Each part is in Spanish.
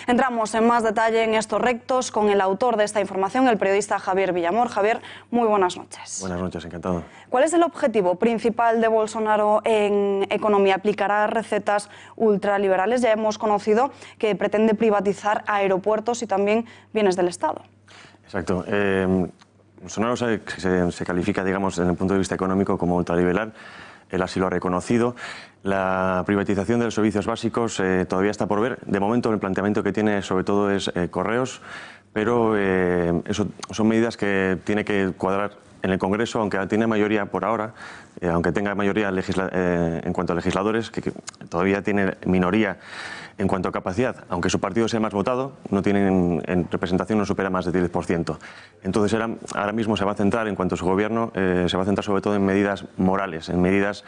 Entramos en más detalle en estos rectos con el autor de esta información, el periodista Javier Villamor. Javier, muy buenas noches. Buenas noches, encantado. ¿Cuál es el objetivo principal de Bolsonaro en economía? ¿Aplicará recetas ultraliberales? Ya hemos conocido que pretende privatizar aeropuertos y también bienes del Estado. Exacto. Bolsonaro se califica, digamos, desde el punto de vista económico como ultraliberal. Él así lo ha reconocido. La privatización de los servicios básicos todavía está por ver. De momento, el planteamiento que tiene sobre todo es correos, pero eso son medidas que tiene que cuadrar en el Congreso, aunque tiene mayoría por ahora, aunque tenga mayoría en cuanto a legisladores, que todavía tiene minoría en cuanto a capacidad, aunque su partido sea más votado, no tienen en representación, no supera más del 10%. Entonces ahora mismo se va a centrar, en cuanto a su gobierno, se va a centrar sobre todo en medidas morales, en medidas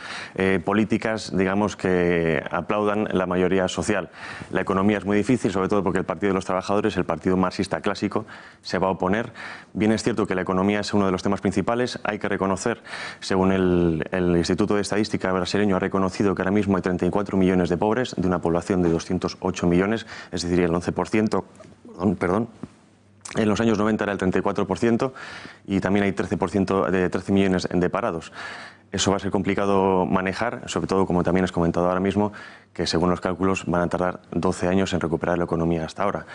políticas, digamos, que aplaudan la mayoría social. La economía es muy difícil, sobre todo porque el Partido de los Trabajadores, el partido marxista clásico, se va a oponer. Bien es cierto que la economía es uno de los temas principales. Hay que reconocer, según el Instituto de Estadística brasileño, ha reconocido que ahora mismo hay 34 millones de pobres de una población de 208 millones, es decir, el 11%, perdón. En los años 90 era el 34% y también hay 13 millones de parados. Eso va a ser complicado manejar, sobre todo, como también has comentado ahora mismo, que según los cálculos van a tardar 12 años en recuperar la economía hasta ahora.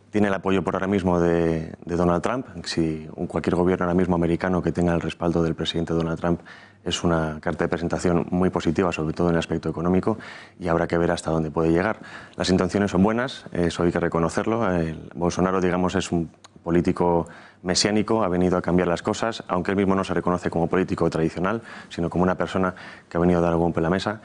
Tiene el apoyo por ahora mismo de Donald Trump. Si cualquier gobierno ahora mismo americano que tenga el respaldo del presidente Donald Trump es una carta de presentación muy positiva, sobre todo en el aspecto económico, y habrá que ver hasta dónde puede llegar. Las intenciones son buenas, eso hay que reconocerlo. Bolsonaro, digamos, es un político mesiánico, ha venido a cambiar las cosas, aunque él mismo no se reconoce como político tradicional, sino como una persona que ha venido a dar algún golpe en la mesa.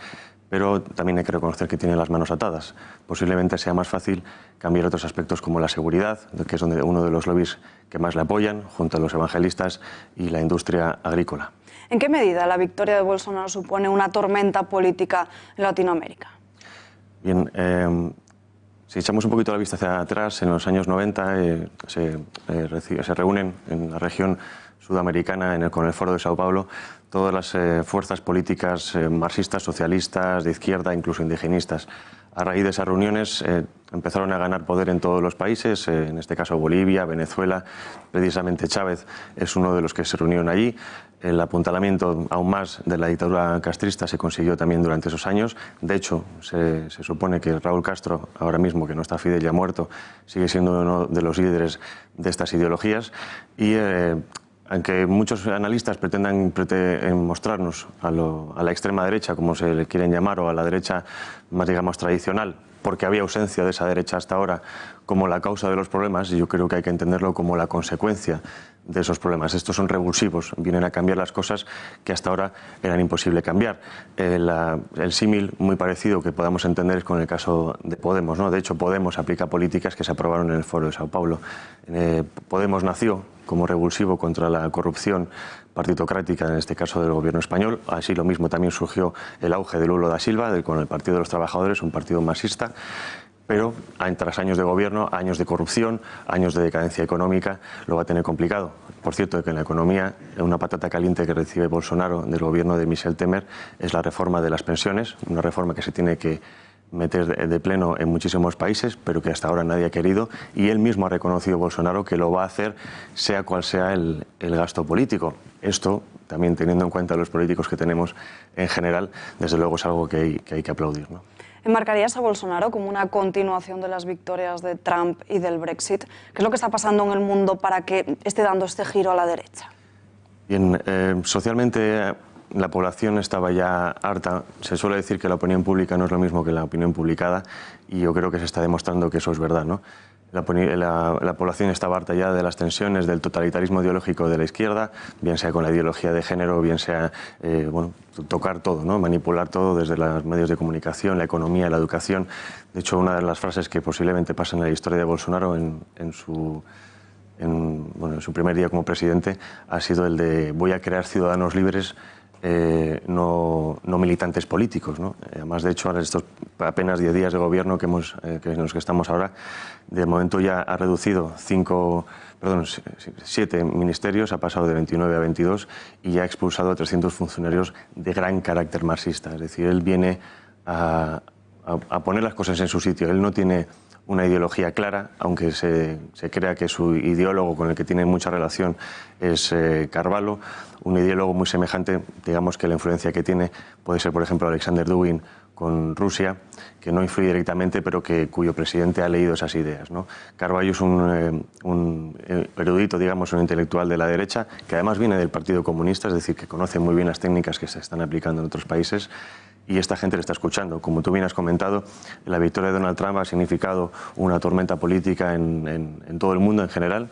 Pero también hay que reconocer que tiene las manos atadas. Posiblemente sea más fácil cambiar otros aspectos como la seguridad, que es uno de los lobbies que más le apoyan, junto a los evangelistas y la industria agrícola. ¿En qué medida la victoria de Bolsonaro supone una tormenta política en Latinoamérica? Bien, si echamos un poquito la vista hacia atrás, en los años 90 se reúnen en la región sudamericana con el Foro de Sao Paulo todas las fuerzas políticas marxistas, socialistas, de izquierda, incluso indigenistas. A raíz de esas reuniones empezaron a ganar poder en todos los países, en este caso Bolivia, Venezuela. Precisamente Chávez es uno de los que se reunieron allí. El apuntalamiento aún más de la dictadura castrista se consiguió también durante esos años. De hecho, se supone que Raúl Castro, ahora mismo que no está Fidel ya muerto, sigue siendo uno de los líderes de estas ideologías. Y aunque muchos analistas pretendan mostrarnos a la extrema derecha, como se le quieren llamar, o a la derecha más, digamos, tradicional, porque había ausencia de esa derecha hasta ahora, como la causa de los problemas, yo creo que hay que entenderlo como la consecuencia de esos problemas. Estos son revulsivos, vienen a cambiar las cosas que hasta ahora eran imposible cambiar. El símil muy parecido que podamos entender es con el caso de Podemos, ¿no? De hecho, Podemos aplica políticas que se aprobaron en el Foro de Sao Paulo. Podemos nació como revulsivo contra la corrupción partitocrática, en este caso del gobierno español. Así lo mismo también surgió el auge de Lula da Silva, con el Partido de los Trabajadores, un partido marxista. Pero tras años de gobierno, años de corrupción, años de decadencia económica, lo va a tener complicado. Por cierto, que en la economía, una patata caliente que recibe Bolsonaro del gobierno de Michel Temer es la reforma de las pensiones, una reforma que se tiene que meter de pleno en muchísimos países, pero que hasta ahora nadie ha querido, y él mismo ha reconocido, Bolsonaro, que lo va a hacer sea cual sea el gasto político. Esto, también teniendo en cuenta los políticos que tenemos en general, desde luego es algo que hay que aplaudir, ¿no? ¿Enmarcarías a Bolsonaro como una continuación de las victorias de Trump y del Brexit? ¿Qué es lo que está pasando en el mundo para que esté dando este giro a la derecha? Bien, socialmente la población estaba ya harta. Se suele decir que la opinión pública no es lo mismo que la opinión publicada, y yo creo que se está demostrando que eso es verdad, ¿no? La población estaba harta ya de las tensiones, del totalitarismo ideológico de la izquierda, bien sea con la ideología de género, bien sea tocar todo, ¿no? Manipular todo desde los medios de comunicación, la economía, la educación. De hecho, una de las frases que posiblemente pasan en la historia de Bolsonaro en su primer día como presidente ha sido el de: voy a crear ciudadanos libres, no militantes políticos, ¿no? Además, de hecho, ahora estos apenas 10 días de gobierno en los que estamos ahora, de momento ya ha reducido 7 ministerios, ha pasado de 29 a 22 y ya ha expulsado a 300 funcionarios de gran carácter marxista. Es decir, él viene a poner las cosas en su sitio. Él no tiene una ideología clara, aunque se crea que su ideólogo con el que tiene mucha relación es Carvalho, un ideólogo muy semejante, digamos que la influencia que tiene puede ser, por ejemplo, Alexander Dugin con Rusia, que no influye directamente, pero cuyo presidente ha leído esas ideas, ¿no? Carvalho es un erudito, digamos, un intelectual de la derecha, que además viene del Partido Comunista, es decir, que conoce muy bien las técnicas que se están aplicando en otros países, y esta gente le está escuchando. Como tú bien has comentado, la victoria de Donald Trump ha significado una tormenta política en todo el mundo en general.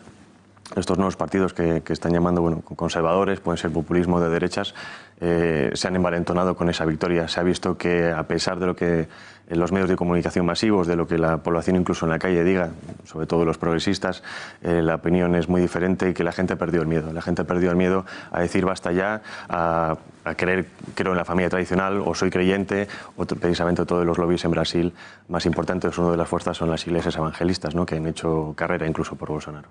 Estos nuevos partidos que están llamando conservadores, pueden ser populismo de derechas, se han envalentonado con esa victoria. Se ha visto que, a pesar de lo que los medios de comunicación masivos, de lo que la población incluso en la calle diga, sobre todo los progresistas, la opinión es muy diferente y que la gente perdió el miedo. La gente perdió el miedo a decir basta ya, a creer, creo en la familia tradicional, o soy creyente, o precisamente todos los lobbies en Brasil más importantes, una de las fuerzas son las iglesias evangelistas, ¿no?, que han hecho carrera incluso por Bolsonaro.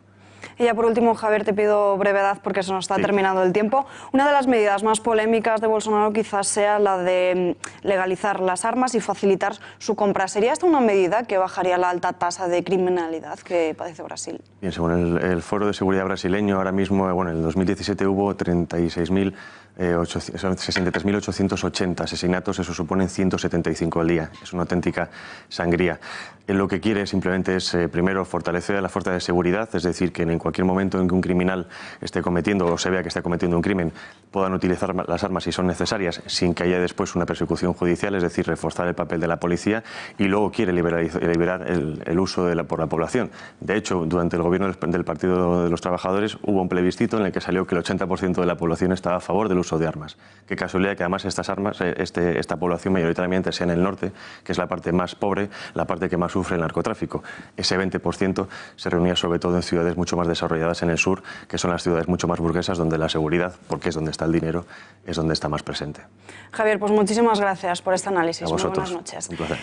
Y ya por último, Javier, te pido brevedad porque se nos está terminando el tiempo. Una de las medidas más polémicas de Bolsonaro quizás sea la de legalizar las armas y facilitar su compra. ¿Sería esta una medida que bajaría la alta tasa de criminalidad que padece Brasil? Bien, según el Foro de Seguridad brasileño, ahora mismo, en el 2017 hubo 63.880 asesinatos, eso suponen 175 al día. Es una auténtica sangría. Lo que quiere simplemente es, primero, fortalecer a la fuerza de seguridad, es decir, que en cualquier momento en que un criminal esté cometiendo o se vea que está cometiendo un crimen, puedan utilizar las armas si son necesarias, sin que haya después una persecución judicial, es decir, reforzar el papel de la policía, y luego quiere liberar el uso por la población. De hecho, durante el gobierno del Partido de los Trabajadores hubo un plebiscito en el que salió que el 80% de la población estaba a favor del uso de armas. Qué casualidad que además estas armas, esta población mayoritariamente sea en el norte, que es la parte más pobre, la parte que más sufre el narcotráfico. Ese 20% se reunía sobre todo en ciudades mucho más desarrolladas en el sur, que son las ciudades mucho más burguesas, donde la seguridad, porque es donde está el dinero, es donde está más presente. Javier, pues muchísimas gracias por este análisis. A vosotros. Muy buenas noches. Un placer.